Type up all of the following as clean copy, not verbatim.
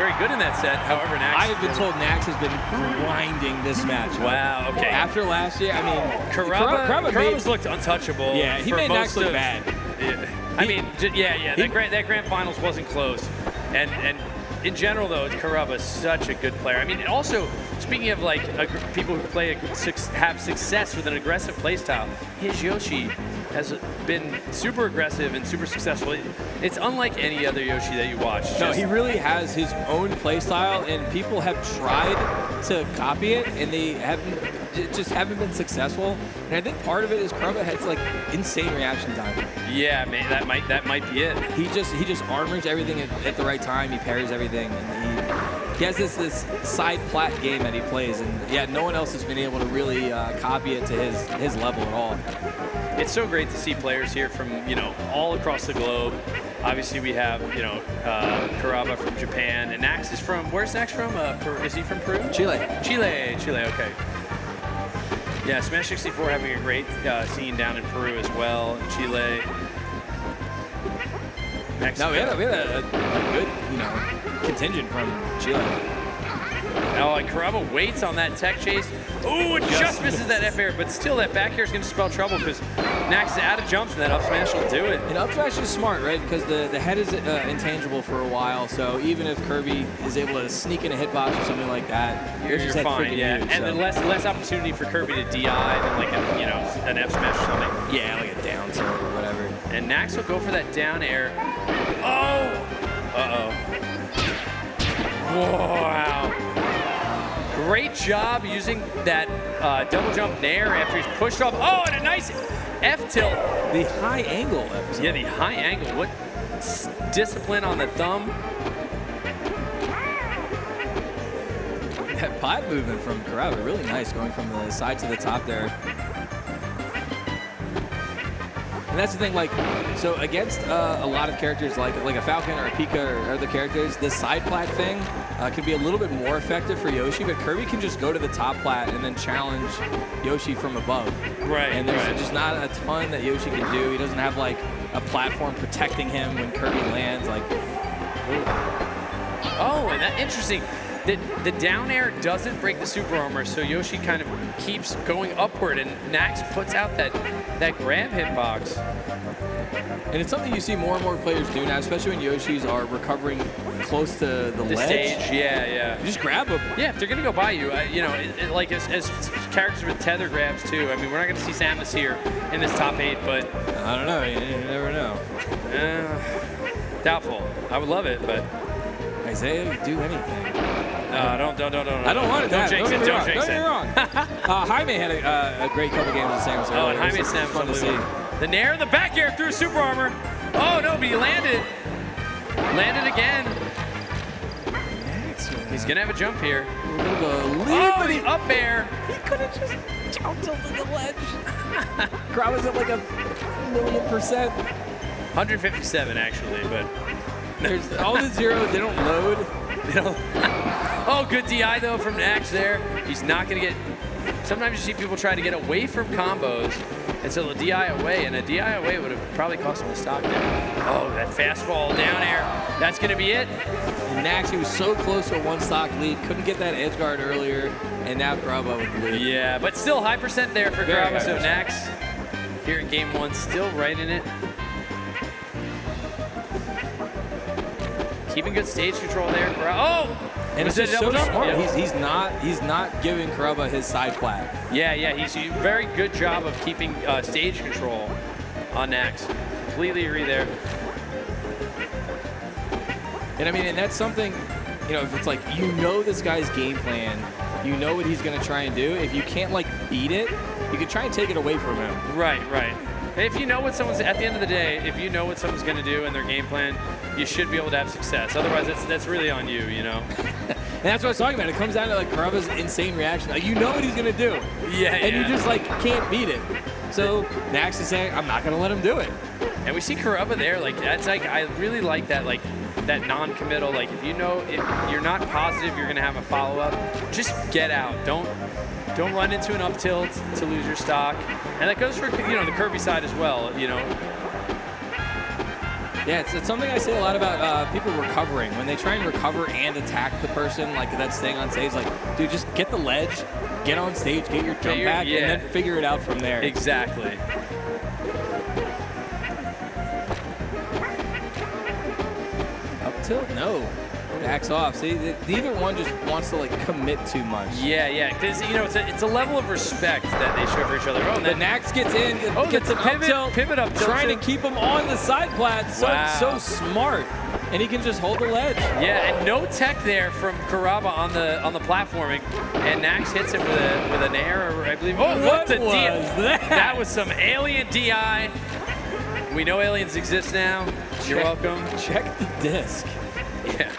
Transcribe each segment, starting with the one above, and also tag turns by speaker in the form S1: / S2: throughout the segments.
S1: very good in that set. However, Nax...
S2: I have been told Nax has been grinding this match.
S1: Wow, okay.
S2: After last year, I mean...
S1: Kurabba's looked untouchable.
S2: Yeah, he made Nax look bad.
S1: I mean, that grand finals wasn't close. And in general, though, Kurabba's such a good player. I mean, also, speaking of like people who have success with an aggressive playstyle, his Yoshi has been super aggressive and super successful. It's unlike any other Yoshi that you watch.
S2: No, he really has his own playstyle, and people have tried to copy it, and they just haven't been successful. And I think part of it is Kurabba has like insane reaction time.
S1: Yeah, man, that might be it.
S2: He just armors everything at the right time. He parries everything, and he has this side plat game that he plays, and yeah, no one else has been able to really copy it to his level at all.
S1: It's so great to see players here from all across the globe. Obviously, we have Kurabba from Japan, and Nax is from, where's Nax from? Is he from Peru?
S2: Chile.
S1: Chile. Okay. Yeah, Smash 64 having a great scene down in Peru as well, Chile. Mexico.
S2: No, we had a good contingent from Chile.
S1: Oh, and Kurabba waits on that tech chase. Ooh, it just misses that F air, but still that back air is going to spell trouble because Nax is out of jumps and that up smash will do it.
S2: And up smash is smart, right? Because the head is intangible for a while, so even if Kirby is able to sneak in a hitbox or something like that,
S1: you're fine, yeah. Huge, and then less opportunity for Kirby to DI than like an F smash or something.
S2: Yeah, like a down tilt or whatever.
S1: And Nax will go for that down air. Oh! Uh-oh. Wow. Great job using that double jump nair after he's pushed off. Oh, and a nice F tilt.
S2: The high angle F tilt.
S1: Yeah, the high angle. What discipline on the thumb.
S2: That pot movement from Kurabba, really nice, going from the side to the top there. And that's the thing, like, so against a lot of characters like a Falcon or a Pika or other characters, this side plat thing can be a little bit more effective for Yoshi, but Kirby can just go to the top plat and then challenge Yoshi from above.
S1: Right.
S2: And there's just not a ton that Yoshi can do. He doesn't have like a platform protecting him when Kirby lands. Like,
S1: oh, and that interesting. The down air doesn't break the super armor, so Yoshi kind of keeps going upward, and Nax puts out that grab hitbox.
S2: And it's something you see more and more players do now, especially when Yoshis are recovering close to the ledge.
S1: Stage, yeah.
S2: You just grab them.
S1: Yeah, if they're gonna go by you, like as characters with tether grabs too. I mean, we're not gonna see Samus here in this top 8, but
S2: I don't know. You never know.
S1: Doubtful. I would love it, but
S2: Isaiah would do anything.
S1: Don't.
S2: I don't want it.
S1: Don't jinx it. Don't jinx it.
S2: Don't get me wrong. Jaime had a great couple games with Samus.
S1: Oh, and Jaime's Samus fun to see. The nair, the back air through super armor. Oh no, but he landed. Landed again. He's gonna have a jump here.
S2: We're gonna go leap.
S1: Oh, the up air.
S2: He could have just jumped over the ledge. Kurabba's at like 1,000,000%.
S1: 157 actually, but
S2: there's all the zeros. They don't load.
S1: Oh, good DI though from Nax there. He's not gonna get. Sometimes you see people try to get away from combos, and so the DI away, and a DI away would have probably cost him a stock there. Oh, that fast fall down air. That's gonna be it.
S2: And Nax, he was so close to a 1 stock lead, couldn't get that edge guard earlier, and now Kurabba with the lead.
S1: Yeah, but still high percent there for Kurabba. So Nax here in game 1, still right in it. Keeping good stage control there. Oh!
S2: And it's just so smart. Yeah. He's not giving Kurabba his side plat.
S1: Yeah, he's a very good job of keeping stage control on Nax. Completely agree there.
S2: And I mean, and that's something, if it's like, this guy's game plan, what he's gonna try and do. If you can't like beat it, you can try and take it away from him.
S1: Right. If you know what someone's, at the end of the day, if you know what someone's gonna do in their game plan, you should be able to have success. Otherwise, that's really on you,
S2: And that's what I was talking about. It comes down to like Kurabba's insane reaction. Like, you know what he's gonna do.
S1: Yeah.
S2: And you just like can't beat it. So Nax is saying, I'm not gonna let him do it.
S1: And we see Kurabba there. Like, that's like, I really like that. Like, that non-committal. Like, if you're not positive you're gonna have a follow-up, just get out. Don't run into an up tilt to lose your stock. And that goes for the Kirby side as well.
S2: Yeah, it's something I say a lot about people recovering. When they try and recover and attack the person, like that's staying on stage, like, dude, just get the ledge, get on stage, get your jump back, and then figure it out from there.
S1: Exactly.
S2: Up tilt? No. Backs off. See, neither one just wants to like commit too much.
S1: Yeah, because you know it's a level of respect that they show for each other. Oh,
S2: the Nax gets in, gets an
S1: pivot up tilt,
S2: trying to keep him on the side plat. So smart, and he can just hold the ledge.
S1: Yeah, and no tech there from Kurabba on the platforming, and Nax hits it with an air, I believe. Oh, what the DI! That was some alien DI. We know aliens exist now. You're welcome.
S2: Check the disc.
S1: Yeah.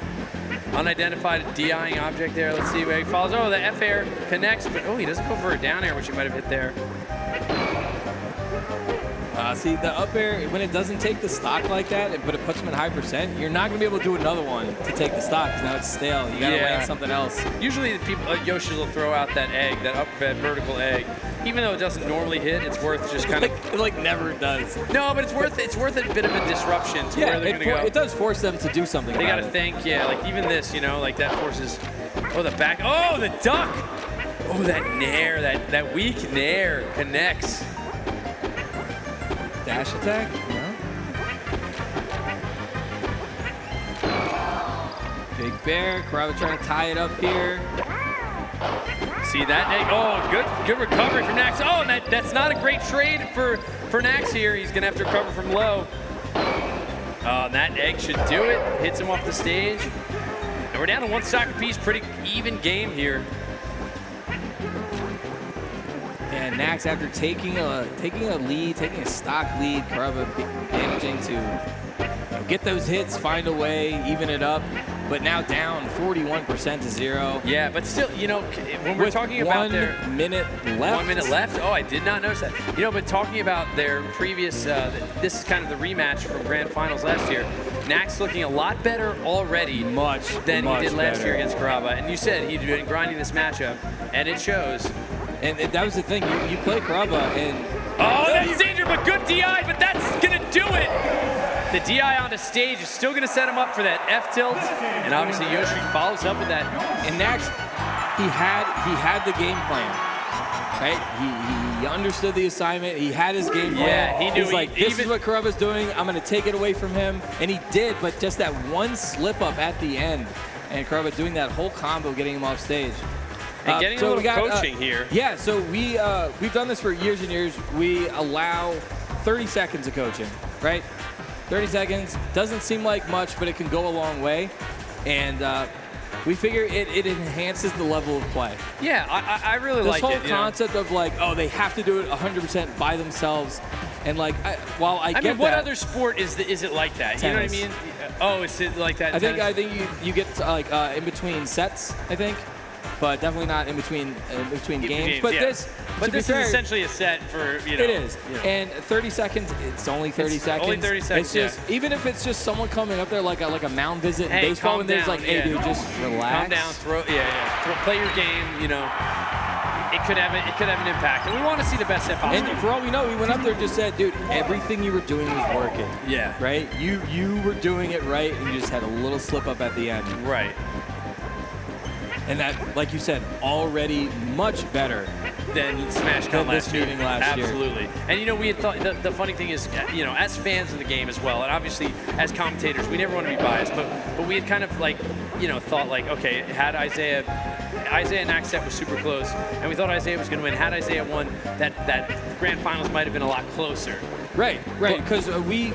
S1: Unidentified DIing object there. Let's see where he falls. Oh, the F air connects, but he doesn't go for a down air, which he might have hit there.
S2: See, the up air, when it doesn't take the stock like that, but it puts him at high percent, you're not going to be able to do another one to take the stock because now it's stale. You got to land something else.
S1: Usually the people, Yoshi will throw out that egg, that vertical egg. Even though it doesn't normally hit, it's worth just kind of...
S2: It like never does.
S1: No, but it's worth a bit of a disruption to where they're going to go.
S2: It does force them to do something.
S1: They got to think, like even this, like that forces... Oh, the back... Oh, the duck! Oh, that nair, that weak nair connects.
S2: Dash attack? No. Big bear. Kurabba trying to tie it up here.
S1: See that egg? Oh, good recovery from Nax. Oh, that's not a great trade for Nax here. He's gonna have to recover from low. Oh, that egg should do it. Hits him off the stage. And we're down to one soccer piece. Pretty even game here.
S2: And Nax, after taking a lead, taking a stock lead, Kurabba managing to get those hits, find a way, even it up. But now down 41% to 0.
S1: Yeah, but still, when we're talking about their
S2: 1 minute left.
S1: 1 minute left? Oh, I did not notice that. But talking about their previous, this is kind of the rematch from Grand Finals last year. Nax looking a lot better already than he did last year against Kurabba. And you said he'd been grinding this matchup, and it shows.
S2: And that was the thing. You play Kurabba, and...
S1: Oh, that's danger, but good DI, but that's going to do it. The DI on the stage is still going to set him up for that F tilt, and obviously Yoshi follows up with that.
S2: And Nax, he had the game plan, right? He understood the assignment. He had his game plan.
S1: Yeah, he knew.
S2: He's like, this is what Kurabba's doing. I'm going to take it away from him, and he did. But just that one slip up at the end, and Kurabba doing that whole combo, getting him off stage.
S1: And getting a little coaching here.
S2: Yeah, so we've done this for years and years. We allow 30 seconds of coaching, right? 30 seconds doesn't seem like much, but it can go a long way. And we figure it enhances the level of play.
S1: Yeah, I really like it.
S2: This whole concept of like, they have to do it 100% by themselves. And like, while I get that.
S1: What other sport is it like that?
S2: Tennis.
S1: You know what I mean? Oh, is it like that?
S2: I think you get like in between sets, I think. But definitely not in between games. But this
S1: is essentially a set for
S2: It is. And 30 seconds. It's only 30 seconds.
S1: Only 30 seconds.
S2: It's just even if it's just someone coming up there like a mound visit in baseball, and there's like, hey, dude, just relax.
S1: Calm down. Play your game. It could have an impact, and we want to see the best set possible.
S2: And for all we know, we went up there and just said, dude, everything you were doing was working.
S1: Yeah.
S2: Right. You were doing it right, and you just had a little slip up at the end.
S1: Right.
S2: And that, like you said, already much better
S1: than SmashCon last year.
S2: Absolutely.
S1: Absolutely. And we had thought the funny thing is, as fans of the game as well, and obviously as commentators, we never want to be biased, but we had kind of like, thought like, okay, had Isaiah and Nax set was super close, and we thought Isaiah was going to win. Had Isaiah won, that Grand Finals might have been a lot closer.
S2: Right. Because we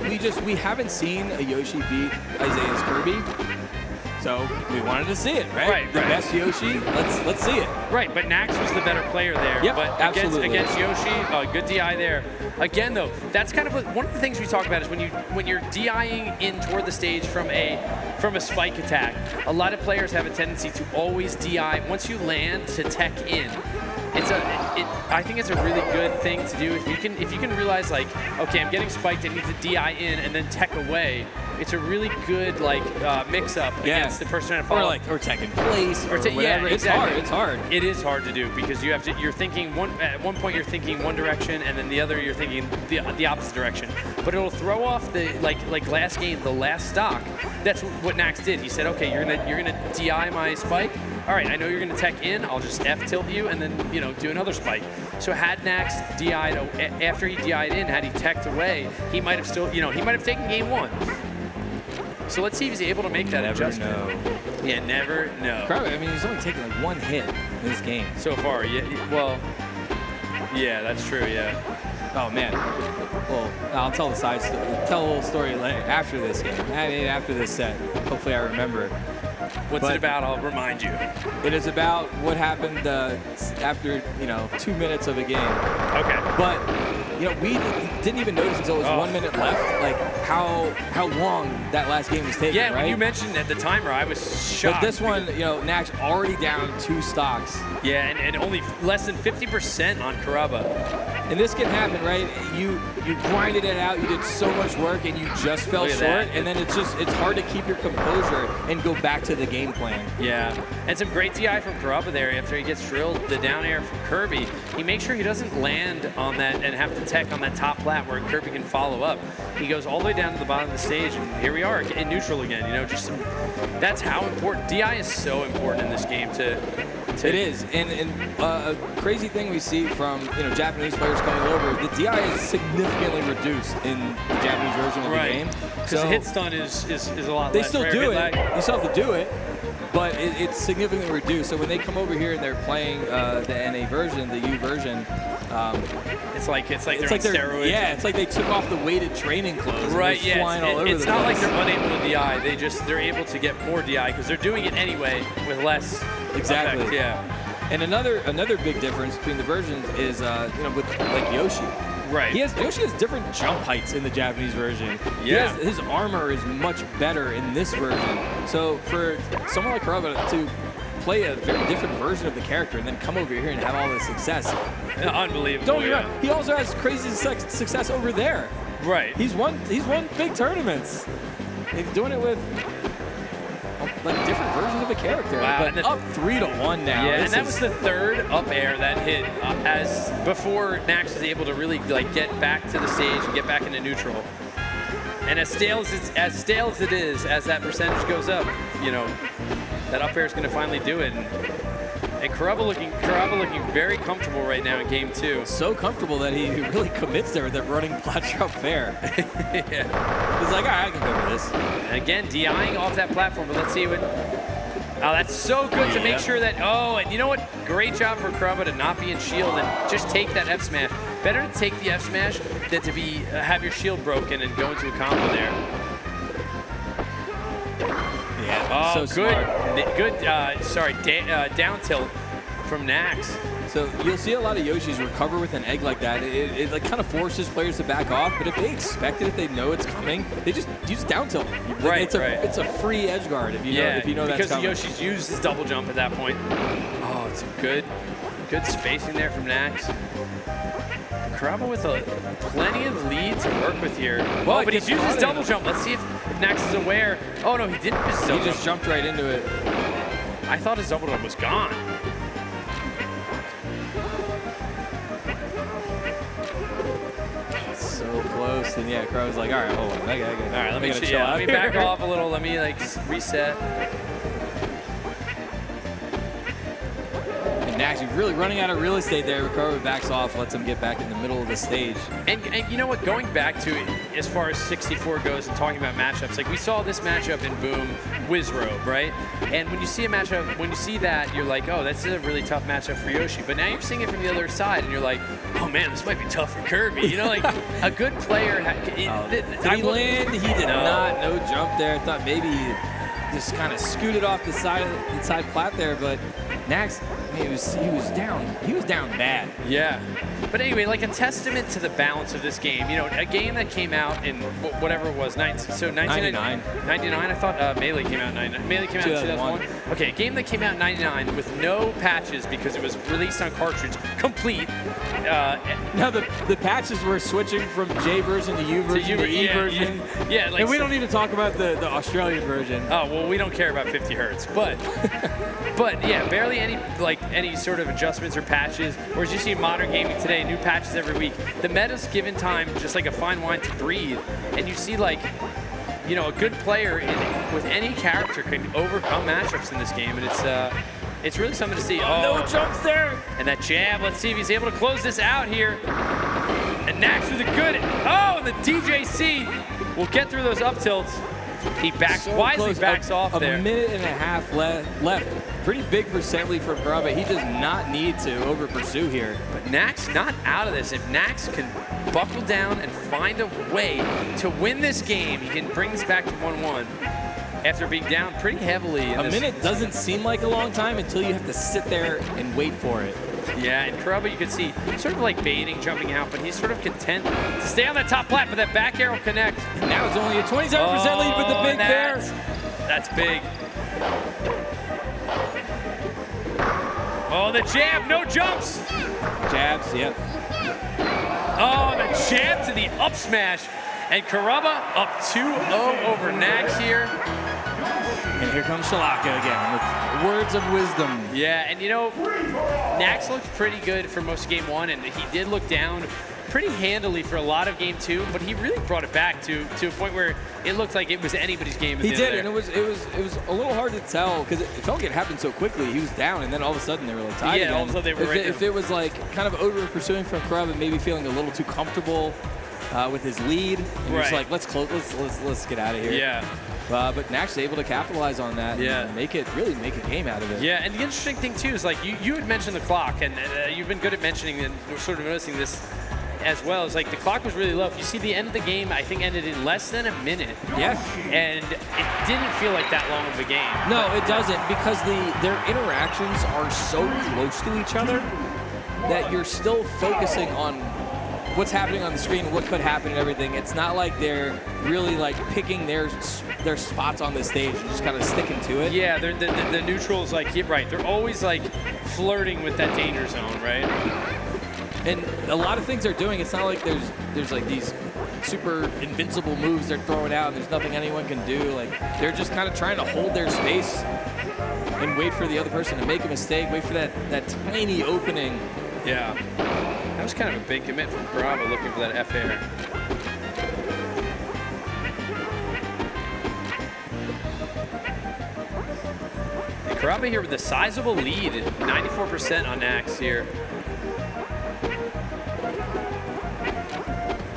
S2: haven't seen a Yoshi beat Isaiah's Kirby. So we wanted to see it, right? The best Yoshi, let's see it.
S1: Right, but Nax was the better player there.
S2: Yep,
S1: but
S2: absolutely.
S1: Against Yoshi, good DI there. Again, though, that's kind of one of the things we talk about is when you're DIing in toward the stage from a spike attack. A lot of players have a tendency to always DI once you land to tech in. I think it's a really good thing to do. If you can realize, like, okay, I'm getting spiked, I need to DI in and then tech away. It's a really good mix-up against the person trying to follow.
S2: Or tech in place or whatever.
S1: Yeah, exactly.
S2: It's hard.
S1: It is hard to do because you're thinking at one point you're thinking one direction and then the other you're thinking the opposite direction. But it'll throw off the like last game, the last stock. That's what Nax did. He said, okay, you're gonna DI my spike. All right, I know you're gonna tech in. I'll just F tilt you and then do another spike. So had Nax DI'd after he DI'd in, had he teched away, he might have still he might have taken game 1. So let's see if he's able to make that adjustment.
S2: Know.
S1: Yeah, never know.
S2: Kurabba, I mean, he's only taken like 1 hit in this game
S1: so far. Yeah, well, yeah, that's true. Yeah.
S2: Oh man. Well, I'll tell the side story. Tell a little story after this game. I mean, after this set. Hopefully, I remember.
S1: What's it about? I'll remind you.
S2: It is about what happened after 2 minutes of a game.
S1: Okay.
S2: But we didn't even notice until it was 1 minute left, like how long that last game was taking.
S1: Yeah,
S2: right?
S1: when you mentioned at the timer, I was shocked.
S2: But this one, Nax already down 2 stocks.
S1: Yeah, and only less than 50% on Kurabba.
S2: And this can happen, right? You grinded it out, you did so much work, and you just fell short. And then it's hard to keep your composure and go back to the game plan.
S1: Yeah, and some great DI from Kurabba there after he gets drilled the down air from Kirby. He makes sure he doesn't land on that and have to tech on that top plat where Kirby can follow up. He goes all the way down to the bottom of the stage, and here we are in neutral again. That's how important DI is. So important in this game to
S2: it is, and a crazy thing we see from Japanese players coming over, the DI is significantly reduced in the Japanese version of the game.
S1: Because the hit stun is a lot
S2: they
S1: less.
S2: They still do it. You still have to do it, but it's significantly reduced. So when they come over here and they're playing the NA version, the U version,
S1: it's like they're on steroids.
S2: Yeah, it's like they took off the weighted training clothes.
S1: Right.
S2: And flying all over
S1: it's
S2: the
S1: not
S2: place.
S1: like they're unable to DI. They're able to get more DI because they're doing it anyway with less.
S2: Exactly.
S1: Effect, yeah.
S2: And another big difference between the versions is with like Yoshi.
S1: Right.
S2: Yoshi has different jump heights in the Japanese version.
S1: Yeah.
S2: His armor is much better in this version. So for someone like Kurabba to play a very different version of the character and then come over here and have all this success.
S1: Unbelievable.
S2: Don't get me wrong. He also has crazy success over there.
S1: Right.
S2: He's won big tournaments. He's doing it with like different versions of a character.
S1: Wow.
S2: But up 3-1 now.
S1: Yeah, and that was the third up air that hit as before Nax was able to really get back to the stage and get back into neutral. And as stale as it is, as that percentage goes up, that up air is going to finally do it. And Kurabba looking very comfortable right now in game 2.
S2: So comfortable that he really commits there with that running platform fair.
S1: Yeah.
S2: He's like, all right, I can go for this.
S1: And again, DIing off that platform, but let's see what. Oh, that's so good to make sure that. Oh, and you know what? Great job for Kurabba to not be in shield and just take that F smash. Better to take the F smash than to be have your shield broken and go into a combo there.
S2: Yeah.
S1: Oh,
S2: so
S1: good. Down tilt from Nax.
S2: So you'll see a lot of Yoshis recover with an egg like that. It like kind of forces players to back off, but if they expect it, if they know it's coming, you just down tilt.
S1: Right,
S2: it's a free edge guard if you know that's coming.
S1: Because Yoshi's used his double jump at that point. Oh, it's a good spacing there from Nax. Kurabba with plenty of lead to work with here. Well, but he's used his double jump. Let's see if Nax is aware. Oh no, he didn't use his double jump.
S2: He just jumped right into it.
S1: I thought his double jump was gone.
S2: So close, and yeah, Kurabba's like, all right, hold on, all
S1: right, let me back off a little. Let me reset.
S2: And Nax, you're really running out of real estate there. Kurabba backs off, lets him get back in the middle of the stage. And
S1: you know what? Going back to it, as far as 64 goes and talking about matchups, like we saw this matchup in Boom, Wizrobe, right? And when you see a matchup, when you see that, you're like, oh, that's a really tough matchup for Yoshi. But now you're seeing it from the other side, and you're like, oh man, this might be tough for Kirby. Like a good player.
S2: Did he land? He did not. No jump there. I thought maybe he just kind of scooted off the side plat there, but Nax, I mean, he was down. He was down bad.
S1: Yeah. But anyway, like a testament to the balance of this game. You know, a game that came out in whatever it was,
S2: 99.
S1: 99. I thought Melee came out in 99. Melee came out in 2001. Okay, a game that came out in 99 with no patches because it was released on cartridge, complete.
S2: Now the patches were switching from J version to U version to E version.
S1: Yeah, like,
S2: and we don't need to talk about the Australian version.
S1: Oh well, we don't care about 50 hertz, but yeah, barely any sort of adjustments or patches. Whereas you see modern gaming today, new patches every week. The meta's given time just like a fine wine to breathe, and you see like, you know, a good player with any character can overcome matchups in this game, and it's really something to see. Oh,
S2: no jumps there.
S1: And that jab, let's see if he's able to close this out here. And Nax with a good, oh, and the DJC will get through those up tilts. He wisely backs off there.
S2: A minute and a half left. Pretty big percent lead for Kurabba. He does not need to over pursue here.
S1: But Nax not out of this. If Nax can buckle down and find a way to win this game, he can bring this back to 1-1 after being down pretty heavily.
S2: A minute doesn't seem like a long time until you have to sit there and wait for it.
S1: Yeah, and Kurabba, you can see sort of like baiting, jumping out, but he's sort of content to stay on that top plat, but that back arrow connects.
S2: And now it's only a 27% lead with the big bear.
S1: That's big. Oh, the jab, no jumps.
S2: Jabs, yep.
S1: Oh, the jab to the up smash. And Kurabba up 2-0 over Nax here.
S2: And here comes Shalaka again with words of wisdom.
S1: Yeah, and you know, Nax looked pretty good for most of game one, and he did look down pretty handily for a lot of game two, but he really brought it back to a point where it looked like it was anybody's game.
S2: He did, and it was a little hard to tell because it felt like it happened so quickly. He was down, and then all of a sudden they were like tied again.
S1: All of a sudden they were right there.
S2: If it was like kind of over pursuing from Kurabba, maybe feeling a little too comfortable with his lead, and he's like, let's get out of here.
S1: Yeah.
S2: But Nax able to capitalize on that and really make a game out of it.
S1: Yeah, and the interesting thing too is like you had mentioned the clock, and you've been good at mentioning and we're sort of noticing this as well. Is like the clock was really low. If you see the end of the game, I think ended in less than a minute.
S2: Yeah.
S1: And it didn't feel like that long of a game.
S2: No, it doesn't, because their interactions are so close to each other that you're still focusing on what's happening on the screen, what could happen and everything. It's not like they're really like picking their spots on the stage and just kind of sticking to it.
S1: Yeah, the neutrals, like, right, they're always like flirting with that danger zone, right?
S2: And a lot of things they're doing, it's not like there's like these super invincible moves they're throwing out and there's nothing anyone can do. Like, they're just kind of trying to hold their space and wait for the other person to make a mistake, wait for that tiny opening.
S1: Yeah. That was kind of a big commit from Kurabba, looking for that F air. And Kurabba here with a sizable lead, 94% on Nax here.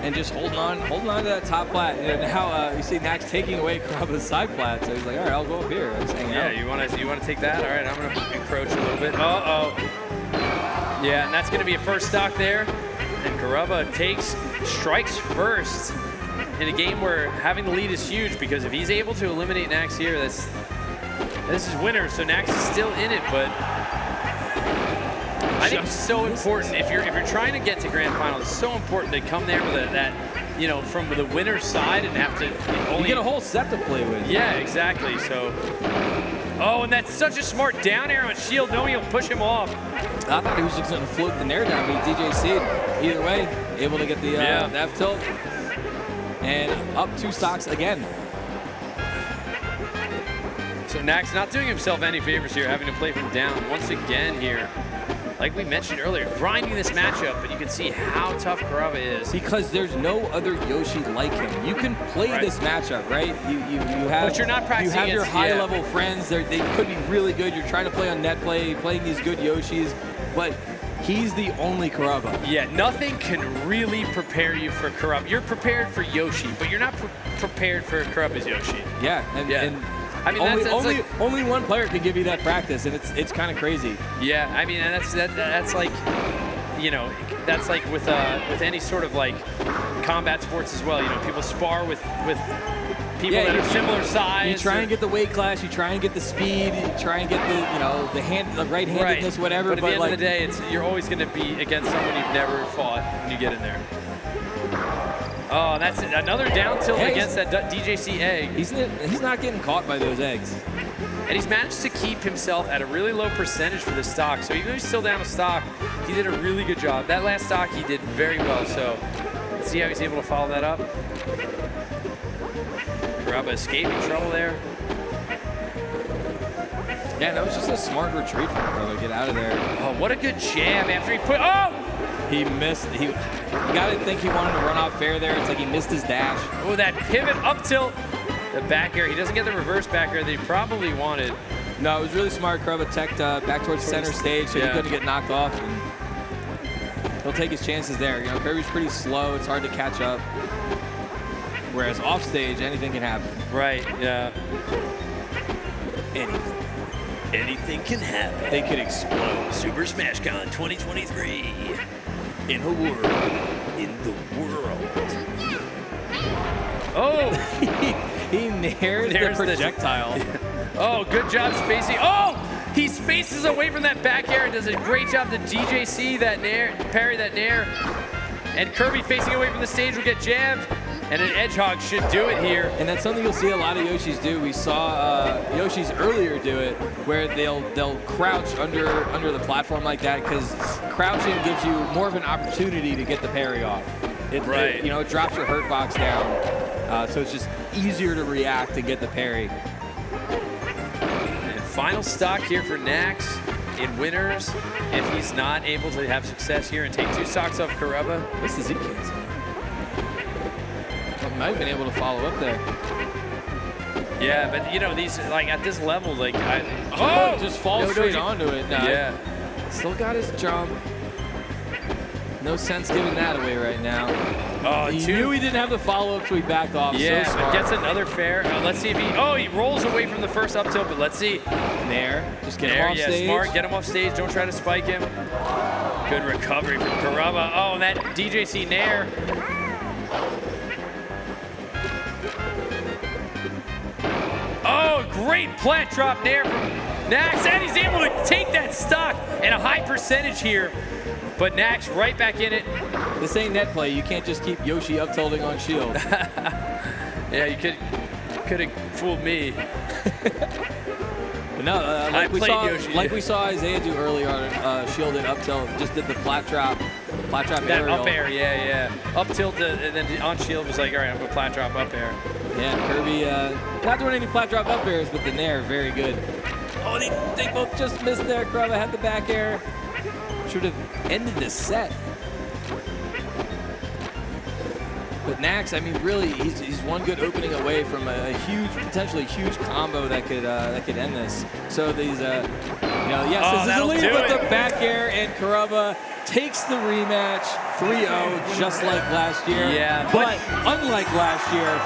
S2: And just holding on to that top plat. And now you see Nax taking away Kurabba's side plat. So he's like, all right, I'll go up here. Let's hang out.
S1: You want to take that? All right, I'm gonna encroach a little bit. Yeah, and that's going to be a first stock there. And Kurabba strikes first in a game where having the lead is huge, because if he's able to eliminate Nax here, this is winner. So Nax is still in it, but I think it's so important if you're trying to get to grand finals. It's so important to come there with that, you know, from the winner's side and have to only
S2: you get a whole set to play with.
S1: Yeah, exactly. So. Oh, and that's such a smart down air on Shield, knowing he'll push him off.
S2: I thought he was just going to float the nair down, but DJC'd. Either way, able to get the F tilt. And up 2 stocks again.
S1: So Nax not doing himself any favors here, having to play from down once again here. Like we mentioned earlier, grinding this matchup, but you can see how tough Kurabba is.
S2: Because there's no other Yoshi like him. You can play this matchup, right? You have,
S1: but you're not practicing.
S2: You have your high-level friends. They could be really good. You're trying to play on net play, playing these good Yoshis, but he's the only Kurabba.
S1: Yeah, nothing can really prepare you for Kurabba. You're prepared for Yoshi, but you're not prepared for Kurabba's Yoshi.
S2: Yeah, and I mean, only one player can give you that practice, and it's kind of crazy.
S1: Yeah, I mean, and that's like, you know, that's like with any sort of like combat sports as well. You know, people spar with people that are similar size.
S2: You try and get the weight class, you try and get the speed, you try and get the right-handedness, whatever.
S1: But at the end of the day, you're always going to be against someone you've never fought when you get in there. Oh, that's another down tilt against that DJC egg.
S2: He's not getting caught by those eggs.
S1: And he's managed to keep himself at a really low percentage for the stock. So even though he's still down a stock, he did a really good job. That last stock, he did very well. So let's see how he's able to follow that up. Kurabba escaping trouble there.
S2: Yeah, that was just a smart retreat from Kurabba. Get out of there.
S1: Oh, what a good jam after he put. Oh!
S2: He missed. You got to think he wanted to run off fair there. It's like he missed his dash.
S1: Oh, that pivot up tilt. The back air. He doesn't get the reverse back air that he probably wanted.
S2: No, it was really smart. Kurabba teched back towards center stage so he couldn't get knocked off. And he'll take his chances there. You know, Kirby's pretty slow. It's hard to catch up. Whereas off stage, anything can happen.
S1: Right, yeah.
S2: Anything.
S1: Anything can happen.
S2: They could explode.
S1: Super Smash Con 2023.
S2: In a world.
S1: In the world. Oh!
S2: he nares the projectile.
S1: Oh, good job spacing. Oh! He spaces away from that back air and does a great job to DJC that nair, parry that nair. And Kirby facing away from the stage will get jammed. And an edge hog should do it here.
S2: And that's something you'll see a lot of Yoshis do. We saw Yoshis earlier do it, where they'll crouch under the platform like that, because crouching gives you more of an opportunity to get the parry off. It drops your hurt box down, so it's just easier to react and get the parry.
S1: And final stock here for Nax in winners. If he's not able to have success here and take 2 stocks off Kurabba.
S2: What's the Z cancel? Might have been able to follow up there.
S1: Yeah, but you know, these at this level,
S2: just falls straight onto it. No,
S1: yeah.
S2: Still got his jump. No sense giving that away right now.
S1: Oh,
S2: he knew he didn't have the follow-up, so he backed off.
S1: Yeah,
S2: so smart.
S1: but gets another fair. Let's see if he rolls away from the first up tilt, but let's see.
S2: Nair, just get him off stage.
S1: Smart, get him off stage. Don't try to spike him. Good recovery from Kurabba. Oh, and that DJC Nair. Oh, great plat drop there from Nax, and he's able to take that stock and a high percentage here. But Nax right back in it.
S2: This ain't net play. You can't just keep Yoshi up tilting on shield.
S1: Yeah, you could have fooled me.
S2: But no, like we saw Isaiah do earlier on shield and up tilt, just did the plat drop
S1: that
S2: aerial.
S1: up air, yeah. Up tilt and then on shield was like, all right, I'm gonna plat drop up air.
S2: Yeah, Kirby not doing any plat drop up airs, but the nair very good. Oh, they both just missed there. Kurabba had the back air. Should have ended this set. But Nax, I mean, really, he's one good opening away from a potentially huge combo that could end this. So these, this is a lead with the back air, and Kurabba takes the rematch 3-0, just like last year.
S1: Yeah,
S2: but unlike last year,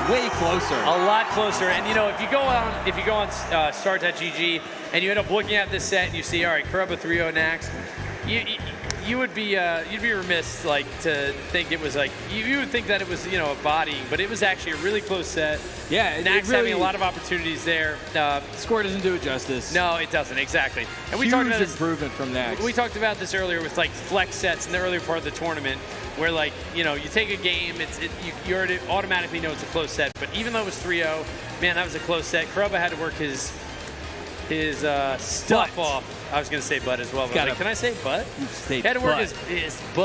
S2: way closer.
S1: A lot closer. And you know, if you go on start.gg and you end up looking at this set and you see, all right, Kurabba 3-0 Nax, you'd be remiss to think it was you would think that it was a bodying, but it was actually a really close set.
S2: Yeah,
S1: Nax having a lot of opportunities there.
S2: Score doesn't do it justice.
S1: No, it doesnn't, exactly. And we
S2: Huge
S1: talked about
S2: improvement from Nax.
S1: We talked about this earlier with flex sets in the earlier part of the tournament, where you take a game, you already automatically know it's a close set. But even though it was 3-0, man, that was a close set. Kurabba had to work his stuff off. I was going to say butt as well, but can I say butt?
S2: You say
S1: he had to work
S2: butt.
S1: his butt.